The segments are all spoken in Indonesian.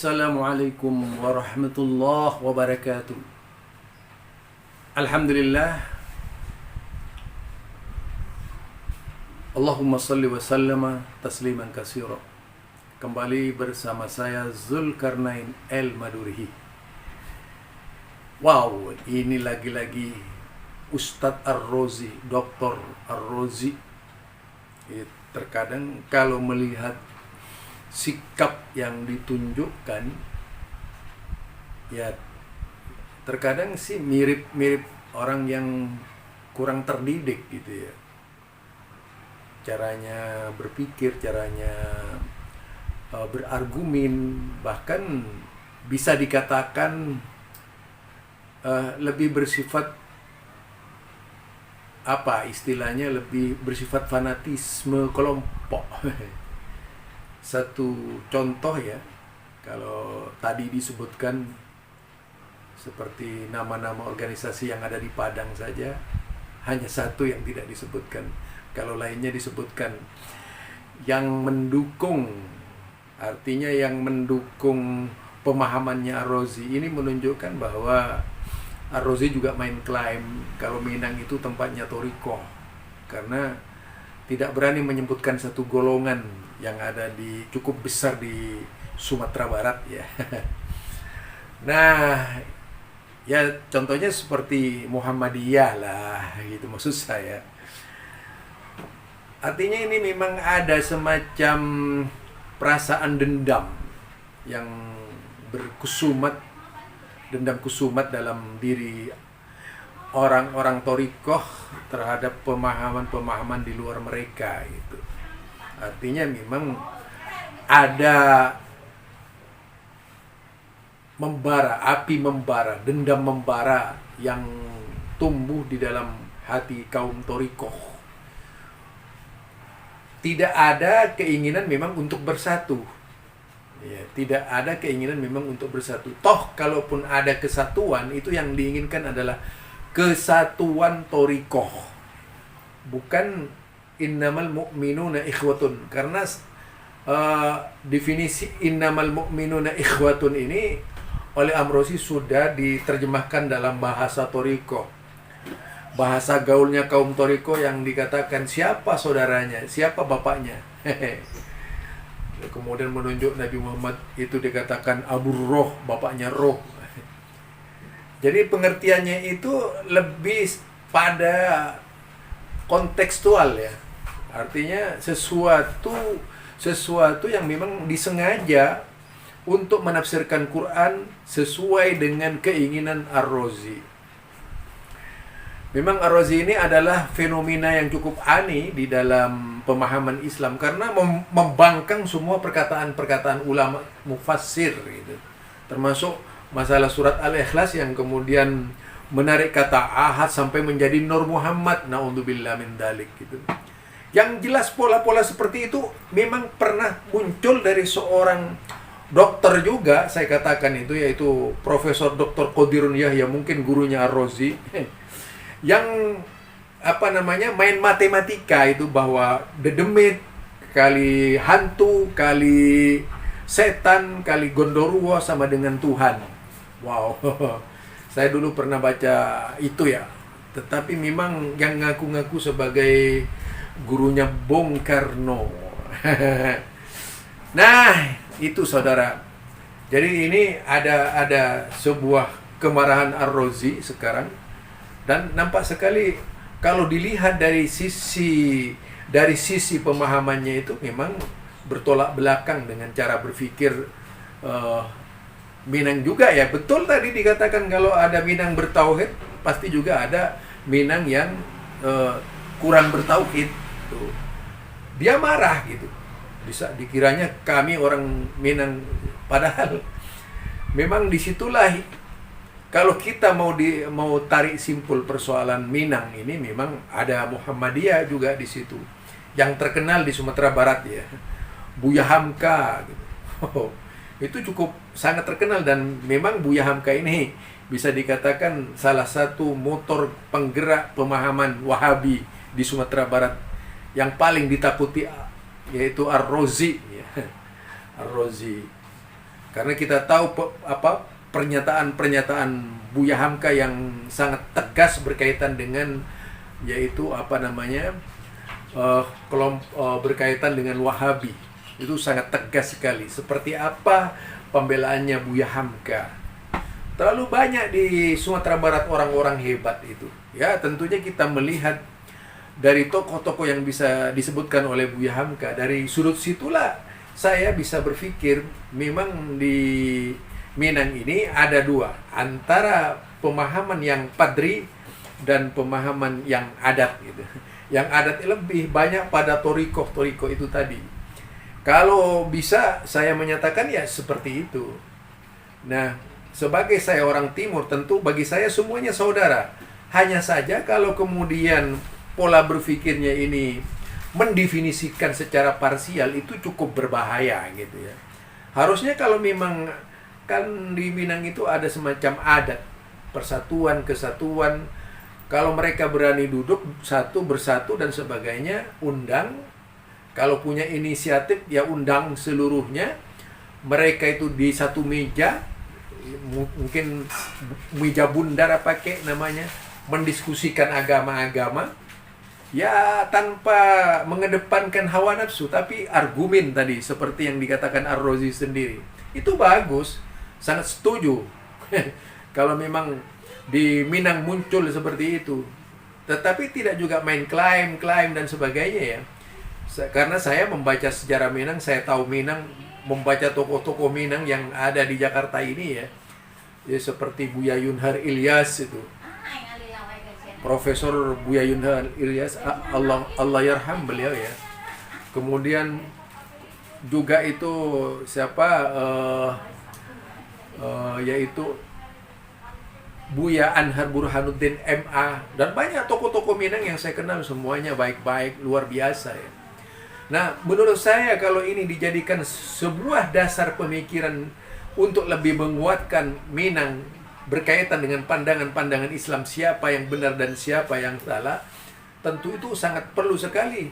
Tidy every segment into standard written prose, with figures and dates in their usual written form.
Assalamualaikum warahmatullahi wabarakatuh. Alhamdulillah. Allahumma salli wa sallama tasliman katsira. Kembali bersama saya Zulkarnain El-Madurihi. Wow, ini lagi-lagi Ustadz Ar-Razi, Dr. Ar-Razi. Terkadang kalau melihat sikap yang ditunjukkan, ya terkadang sih mirip-mirip orang yang kurang terdidik gitu ya. Caranya berpikir, caranya berargumen, bahkan bisa dikatakan lebih bersifat istilahnya lebih bersifat fanatisme kelompok. Satu contoh ya, kalau tadi disebutkan seperti nama-nama organisasi yang ada di Padang saja, hanya satu yang tidak disebutkan. Kalau lainnya disebutkan. Yang mendukung, artinya yang mendukung pemahamannya Ar-Razi ini menunjukkan bahwa Ar-Razi juga main klaim kalau Minang itu tempatnya Thorikoh, karena tidak berani menyebutkan satu golongan yang ada di cukup besar di Sumatera Barat ya. Nah, ya contohnya seperti Muhammadiyah lah gitu maksud saya. Artinya ini memang ada semacam perasaan dendam yang berkusumat, dendam kusumat dalam diri orang-orang Thorikoh terhadap pemahaman-pemahaman di luar mereka gitu. Artinya memang ada api membara, dendam membara yang tumbuh di dalam hati kaum Thorikoh. Tidak ada keinginan memang untuk bersatu. Ya, tidak ada keinginan memang untuk bersatu. Toh kalaupun ada kesatuan, itu yang diinginkan adalah kesatuan Thorikoh, bukan innamal mu'minuna ikhwatun. Karena definisi innamal mu'minuna ikhwatun ini oleh Ar-Razi sudah diterjemahkan dalam bahasa Thorikoh, bahasa gaulnya kaum Thorikoh, yang dikatakan siapa saudaranya, siapa bapaknya. Kemudian menunjuk Nabi Muhammad itu dikatakan Abu Roh, bapaknya Roh. Jadi pengertiannya itu lebih pada kontekstual ya. Artinya sesuatu yang memang disengaja untuk menafsirkan Quran sesuai dengan keinginan Ar-Razi. Memang Ar-Razi ini adalah fenomena yang cukup aneh di dalam pemahaman Islam, karena membangkang semua perkataan-perkataan ulama mufassir gitu. Termasuk masalah surat Al-Ikhlas yang kemudian menarik kata ahad sampai menjadi Nur Muhammad, naudzubillah min dzalik gitu. Yang jelas pola-pola seperti itu memang pernah muncul dari seorang dokter juga, saya katakan itu, yaitu Profesor Dr. Qadirun Yahya, mungkin gurunya Ar-Razi, yang main matematika itu, bahwa dedemit kali hantu kali setan kali Gondoruo sama dengan Tuhan. Wow, saya dulu pernah baca itu ya. Tetapi memang yang ngaku-ngaku sebagai gurunya Bung Karno. Nah, itu saudara. Jadi ini ada sebuah kemarahan Ar-Razi sekarang, dan nampak sekali kalau dilihat dari sisi pemahamannya itu memang bertolak belakang dengan cara berpikir Minang juga ya. Betul tadi dikatakan kalau ada Minang bertauhid, pasti juga ada Minang yang kurang bertauhid. Tuh. Dia marah gitu. Bisa dikiranya kami orang Minang, padahal memang disitulah kalau kita mau tarik simpul persoalan Minang ini, memang ada Muhammadiyah juga di situ yang terkenal di Sumatera Barat ya, Buya Hamka gitu. Itu cukup sangat terkenal, dan memang Buya Hamka ini bisa dikatakan salah satu motor penggerak pemahaman Wahabi di Sumatera Barat yang paling ditakuti, yaitu Ar-Razi ya. Ar-Razi. Karena kita tahu pernyataan-pernyataan Buya Hamka yang sangat tegas berkaitan dengan yaitu berkaitan dengan Wahabi. Itu sangat tegas sekali. Seperti apa pembelaannya Buya Hamka. Terlalu banyak di Sumatera Barat orang-orang hebat itu. Ya, tentunya kita melihat dari tokoh-tokoh yang bisa disebutkan oleh Buya Hamka. Dari sudut situlah saya bisa berpikir memang di Minang ini ada dua, antara pemahaman yang padri dan pemahaman yang adat gitu. Yang adat lebih banyak pada torikoh itu tadi. Kalau bisa saya menyatakan ya seperti itu. Nah, sebagai saya orang timur, tentu bagi saya semuanya saudara. Hanya saja kalau kemudian pola berpikirnya ini mendefinisikan secara parsial, itu cukup berbahaya gitu ya. Harusnya kalau memang kan di Minang itu ada semacam adat persatuan, kesatuan. Kalau mereka berani duduk bersatu dan sebagainya, undang. Kalau punya inisiatif ya undang seluruhnya. Mereka itu di satu meja, mungkin meja bundar pakai namanya, mendiskusikan agama-agama. Ya tanpa mengedepankan hawa nafsu, tapi argumen tadi seperti yang dikatakan Ar-Razi sendiri. Itu bagus, sangat setuju. Kalau memang di Minang muncul seperti itu. Tetapi tidak juga main klaim dan sebagainya ya. Karena saya membaca sejarah Minang, saya tahu Minang, membaca tokoh-tokoh Minang yang ada di Jakarta ini ya. Ya seperti Buya Yunhar Ilyas itu. Profesor Buya Yunhar Ilyas, Allah yarham beliau ya. Kemudian juga itu siapa yaitu Buya Anhar Burhanuddin MA, dan banyak tokoh-tokoh Minang yang saya kenal, semuanya baik-baik, luar biasa ya. Nah, menurut saya kalau ini dijadikan sebuah dasar pemikiran untuk lebih menguatkan Minang berkaitan dengan pandangan-pandangan Islam, siapa yang benar dan siapa yang salah, tentu itu sangat perlu sekali.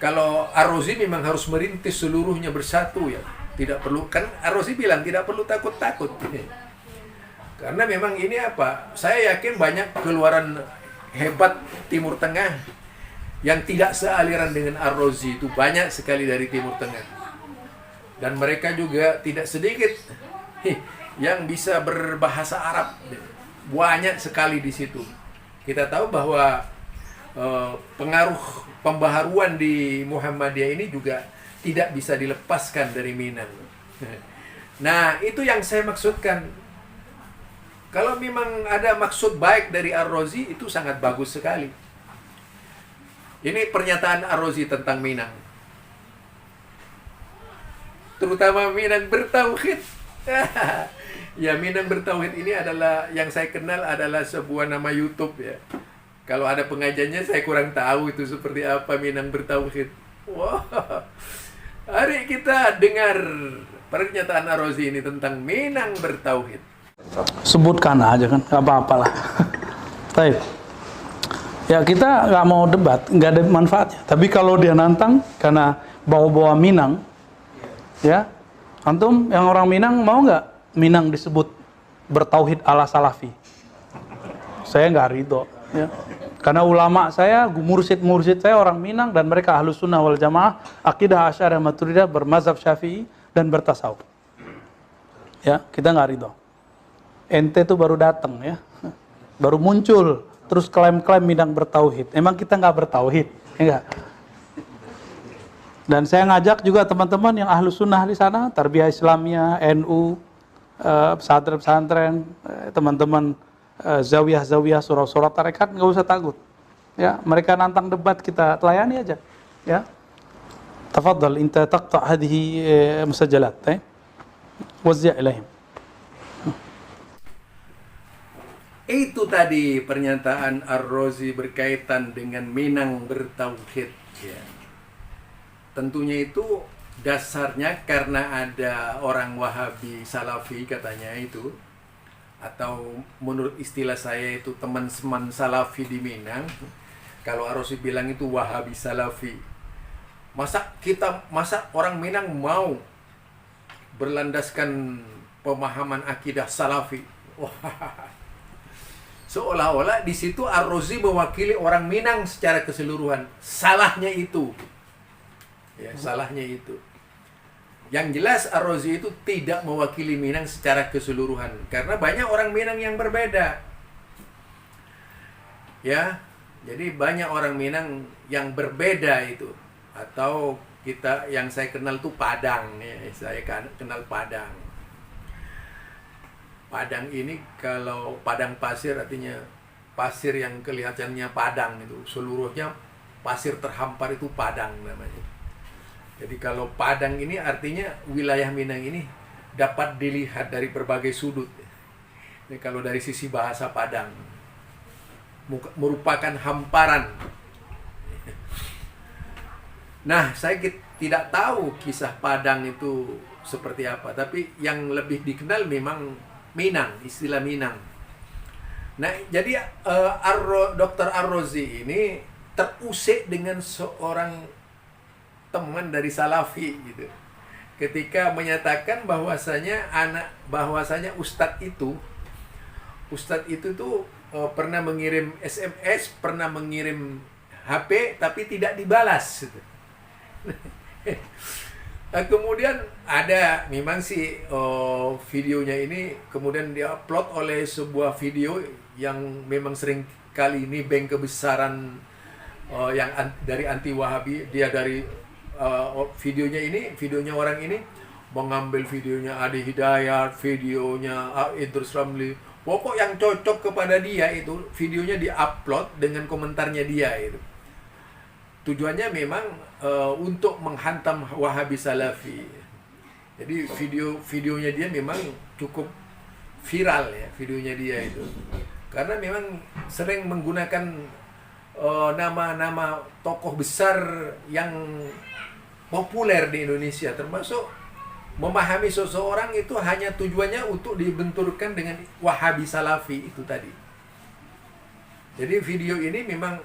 Kalau Ar-Razi memang harus merintis seluruhnya bersatu ya. Tidak perlu, kan Ar-Razi bilang tidak perlu takut-takut. Karena memang ini saya yakin banyak keluaran hebat Timur Tengah yang tidak sealiran dengan Ar-Razi, itu banyak sekali dari Timur Tengah. Dan mereka juga tidak sedikit yang bisa berbahasa Arab, banyak sekali di situ. Kita tahu bahwa pengaruh pembaharuan di Muhammadiyah ini juga tidak bisa dilepaskan dari Minang. Nah, itu yang saya maksudkan. Kalau memang ada maksud baik dari Ar-Razi, itu sangat bagus sekali. Ini pernyataan Ar-Razi tentang Minang. Terutama Minang bertauhid. Ya, Minang bertauhid ini adalah, yang saya kenal adalah sebuah nama YouTube ya. Kalau ada pengajiannya saya kurang tahu itu seperti apa Minang bertauhid. Wah. Hari kita dengar pernyataan Ar-Razi ini tentang Minang bertauhid. Sebutkan aja kan, nggak apa-apalah. Baik. Ya kita nggak mau debat, nggak ada manfaatnya. Tapi kalau dia nantang karena bawa-bawa Minang, ya, antum yang orang Minang mau nggak Minang disebut bertauhid ala salafi? Saya nggak ridho, ya. Karena ulama saya, mursyid saya orang Minang dan mereka ahlus sunnah wal jamaah, akidah Asy'ariyah Maturidiyah, bermazhab Syafi'i dan bertasawuf. Ya, kita nggak ridho. Ente tuh baru datang ya, baru muncul, terus klaim-klaim Minang bertauhid. Emang kita nggak bertauhid, enggak? Dan saya ngajak juga teman-teman yang ahlus sunnah di sana, Tarbiyah Islamiyah, NU, pesantren-pesantren, teman-teman zawiyah-zawiyah, surah-surah tarekat, nggak usah takut. Ya, mereka nantang debat, kita layani aja. Ya, tafadhal, inta taqta' hadhihi musajjalat, wazzi' ilaihim. Itu tadi pernyataan Ar-Razi berkaitan dengan Minang bertauhid ya. Tentunya itu dasarnya karena ada orang Wahabi Salafi katanya itu, atau menurut istilah saya itu teman-teman Salafi di Minang. Kalau Ar-Razi bilang itu Wahabi Salafi. Masa orang Minang mau berlandaskan pemahaman akidah Salafi. Wah, seolah-olah di situ Ar-Razi mewakili orang Minang secara keseluruhan. Salahnya itu. Ya, salahnya itu. Yang jelas Ar-Razi itu tidak mewakili Minang secara keseluruhan karena banyak orang Minang yang berbeda. Ya, jadi banyak orang Minang yang berbeda itu. Atau kita yang saya kenal tuh Padang ya, saya kenal Padang. Padang ini kalau padang pasir artinya pasir yang kelihatannya padang itu, seluruhnya pasir terhampar itu padang namanya. Jadi kalau padang ini artinya wilayah Minang ini dapat dilihat dari berbagai sudut. Ini kalau dari sisi bahasa Padang merupakan hamparan. Nah, saya tidak tahu kisah Padang itu seperti apa, tapi yang lebih dikenal memang Minang, istilah Minang. Nah, jadi Dr. Ar-Razi ini terusik dengan seorang teman dari Salafi gitu. Ketika menyatakan bahwasanya ustadz itu tuh pernah mengirim SMS, pernah mengirim HP tapi tidak dibalas gitu. Kemudian ada memang sih videonya ini kemudian diupload oleh sebuah video yang memang sering kali ini bank kebesaran yang dari anti Wahabi, dia dari videonya orang ini mengambil videonya Adi Hidayat, videonya Idrus Ramli, pokok yang cocok kepada dia itu videonya diupload dengan komentarnya dia itu. Tujuannya memang untuk menghantam Wahabi Salafi. Jadi videonya dia memang cukup viral ya, videonya dia itu. Karena memang sering menggunakan nama-nama tokoh besar yang populer di Indonesia, termasuk memahami seseorang itu hanya tujuannya untuk dibenturkan dengan Wahabi Salafi itu tadi. Jadi video ini memang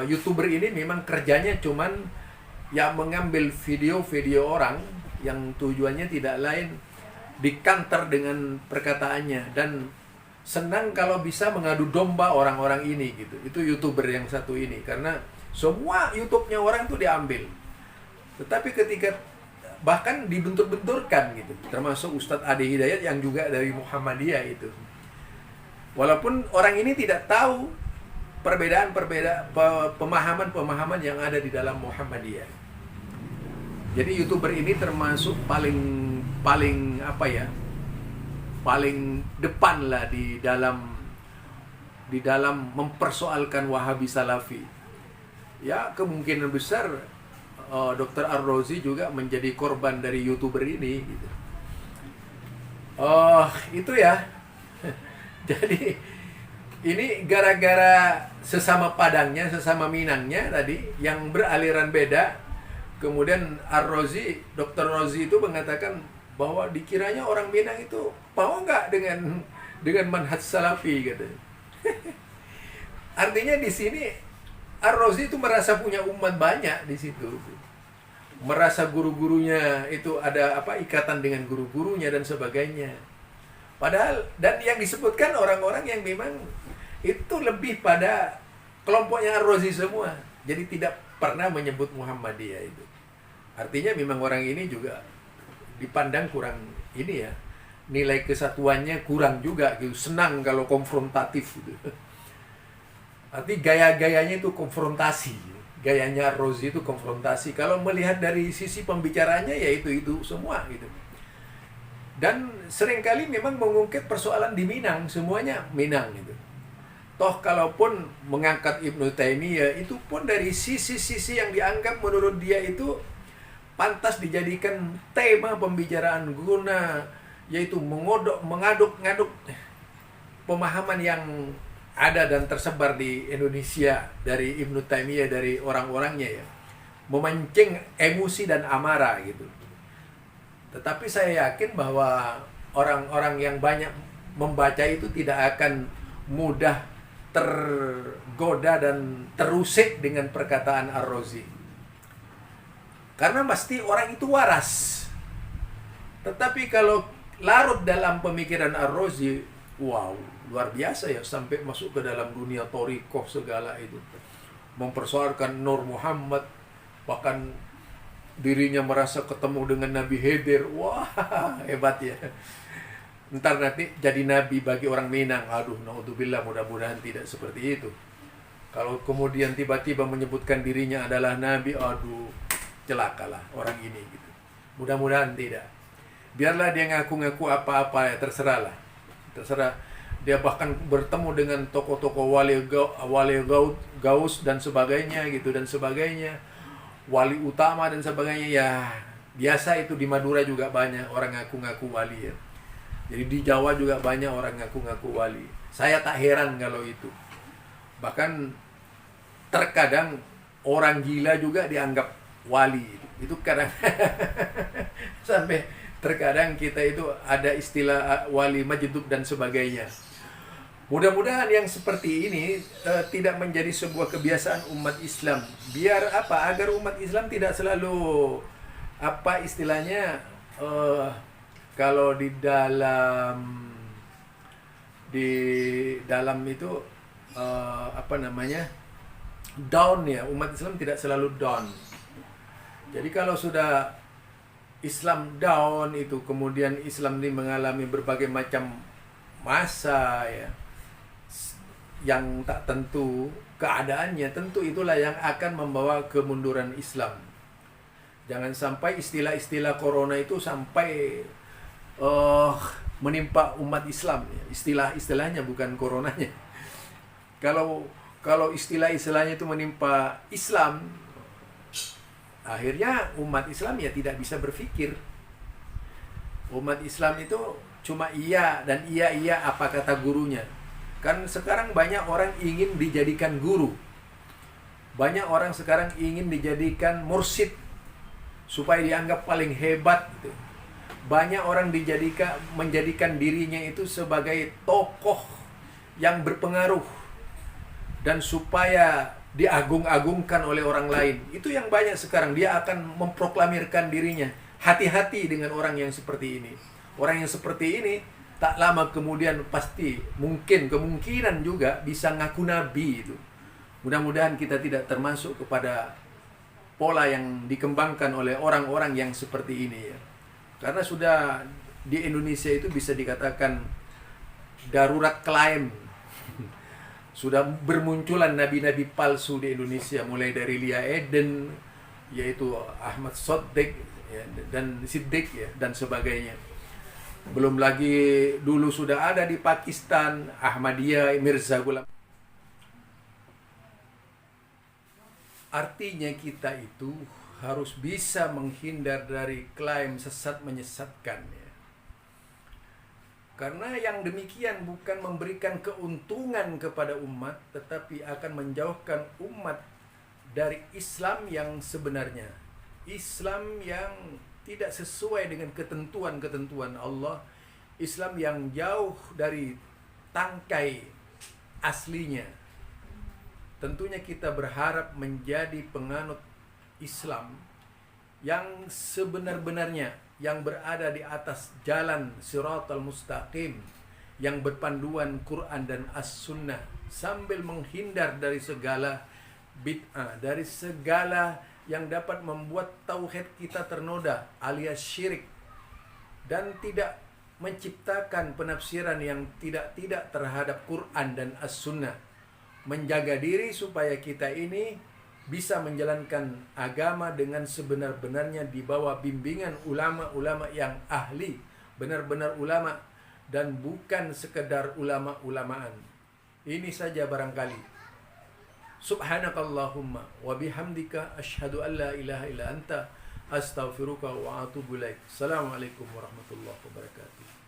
YouTuber ini memang kerjanya cuman ya mengambil video-video orang yang tujuannya tidak lain dikanter dengan perkataannya dan senang kalau bisa mengadu domba orang-orang ini gitu. Itu YouTuber yang satu ini karena semua YouTube-nya orang tuh diambil. Tetapi ketika bahkan dibentur-benturkan gitu, termasuk Ustadz Adi Hidayat yang juga dari Muhammadiyah itu. Walaupun orang ini tidak tahu perbedaan pemahaman yang ada di dalam Muhammadiyah. Jadi YouTuber ini termasuk paling apa ya? Paling depan lah di dalam mempersoalkan Wahabi Salafi. Ya, kemungkinan besar Dr. Ar-Razi juga menjadi korban dari YouTuber ini gitu. Itu ya. Jadi ini gara-gara sesama Padangnya, sesama Minangnya tadi yang beraliran beda. Kemudian Ar-Razi, Dr. Razi itu mengatakan bahwa dikiranya orang Minang itu mau nggak dengan manhaj Salafi gitu. Artinya di sini Ar-Razi itu merasa punya umat banyak di situ. Merasa guru-gurunya itu ada ikatan dengan guru-gurunya dan sebagainya. Padahal dan yang disebutkan orang-orang yang memang itu lebih pada kelompoknya Ar-Razi semua. Jadi tidak pernah menyebut Muhammadiyah itu. Artinya memang orang ini juga dipandang kurang ini ya. Nilai kesatuannya kurang juga gitu. Senang kalau konfrontatif gitu. Arti gaya-gayanya itu konfrontasi. Gayanya Ar-Razi itu konfrontasi. Kalau melihat dari sisi pembicaraannya ya itu semua gitu. Dan seringkali memang mengungkit persoalan di Minang, semuanya Minang gitu. Toh kalaupun mengangkat Ibnu Taimiyah itu pun dari sisi-sisi yang dianggap menurut dia itu pantas dijadikan tema pembicaraan guna, yaitu mengaduk-ngaduk pemahaman yang ada dan tersebar di Indonesia dari Ibnu Taimiyah, dari orang-orangnya ya, memancing emosi dan amarah gitu. Tetapi saya yakin bahwa orang-orang yang banyak membaca itu tidak akan mudah tergoda dan terusik dengan perkataan Ar-Razi. Karena pasti orang itu waras. Tetapi kalau larut dalam pemikiran Ar-Razi, wow, luar biasa ya, sampai masuk ke dalam dunia thariqah segala itu. Mempersoalkan Nur Muhammad, bahkan dirinya merasa ketemu dengan Nabi Khidir. Wah, hebat ya. Ntar nanti jadi nabi bagi orang Minang. Aduh, naudzubillah, mudah-mudahan tidak seperti itu. Kalau kemudian tiba-tiba menyebutkan dirinya adalah nabi, aduh, celakalah orang ini gitu. Mudah-mudahan tidak. Biarlah dia ngaku-ngaku apa-apa ya, terserahlah. Terserah. Dia bahkan bertemu dengan tokoh-tokoh wali gaus dan sebagainya gitu dan sebagainya. Wali utama dan sebagainya ya. Biasa itu di Madura juga banyak orang ngaku-ngaku wali ya. Jadi di Jawa juga banyak orang ngaku-ngaku wali. Saya tak heran kalau itu. Bahkan terkadang orang gila juga dianggap wali. Itu kadang sampai terkadang kita itu ada istilah wali majdub dan sebagainya. Mudah-mudahan yang seperti ini tidak menjadi sebuah kebiasaan umat Islam. Biar apa? Agar umat Islam tidak selalu apa istilahnya kalau di dalam itu apa namanya, down ya, umat Islam tidak selalu down. Jadi kalau sudah Islam down itu, kemudian Islam ini mengalami berbagai macam masa ya, yang tak tentu keadaannya, tentu itulah yang akan membawa kemunduran Islam. Jangan sampai istilah-istilah corona itu sampai menimpa umat Islam ya. Istilahnya bukan coronanya. Kalau istilah-istilahnya itu menimpa Islam, akhirnya umat Islam ya tidak bisa berpikir. Umat Islam itu cuma iya dan iya apa kata gurunya. Kan sekarang banyak orang ingin dijadikan guru. Banyak orang sekarang ingin dijadikan mursyid supaya dianggap paling hebat gitu. Banyak orang menjadikan dirinya itu sebagai tokoh yang berpengaruh dan supaya diagung-agungkan oleh orang lain. Itu yang banyak sekarang. Dia akan memproklamirkan dirinya. Hati-hati dengan orang yang seperti ini. Orang yang seperti ini tak lama kemudian pasti kemungkinan juga bisa ngaku nabi itu. Mudah-mudahan kita tidak termasuk kepada pola yang dikembangkan oleh orang-orang yang seperti ini ya. Karena sudah di Indonesia itu bisa dikatakan darurat klaim. Sudah bermunculan nabi-nabi palsu di Indonesia, mulai dari Lia Eden, yaitu Ahmad Siddiq ya, dan Siddiq ya, dan sebagainya. Belum lagi dulu sudah ada di Pakistan Ahmadiyah, Mirza Ghulam. Artinya kita itu harus bisa menghindar dari klaim sesat menyesatkan ya. Karena yang demikian bukan memberikan keuntungan kepada umat, tetapi akan menjauhkan umat dari Islam yang sebenarnya. Islam yang tidak sesuai dengan ketentuan-ketentuan Allah. Islam yang jauh dari tangkai aslinya. Tentunya kita berharap menjadi penganut Islam yang sebenar-benarnya, yang berada di atas jalan Siratal Mustaqim, yang berpanduan Quran dan As-Sunnah, sambil menghindar dari segala bid'ah, dari segala yang dapat membuat tauhid kita ternoda alias syirik, dan tidak menciptakan penafsiran yang tidak terhadap Quran dan As-Sunnah. Menjaga diri supaya kita ini bisa menjalankan agama dengan sebenar-benarnya di bawah bimbingan ulama-ulama yang ahli, benar-benar ulama, dan bukan sekedar ulama-ulamaan. Ini saja barangkali. Subhanakallahumma wa bihamdika asyhadu an la ilaha illa anta astaghfiruka wa atubu ilaik. Assalamualaikum warahmatullahi wabarakatuh.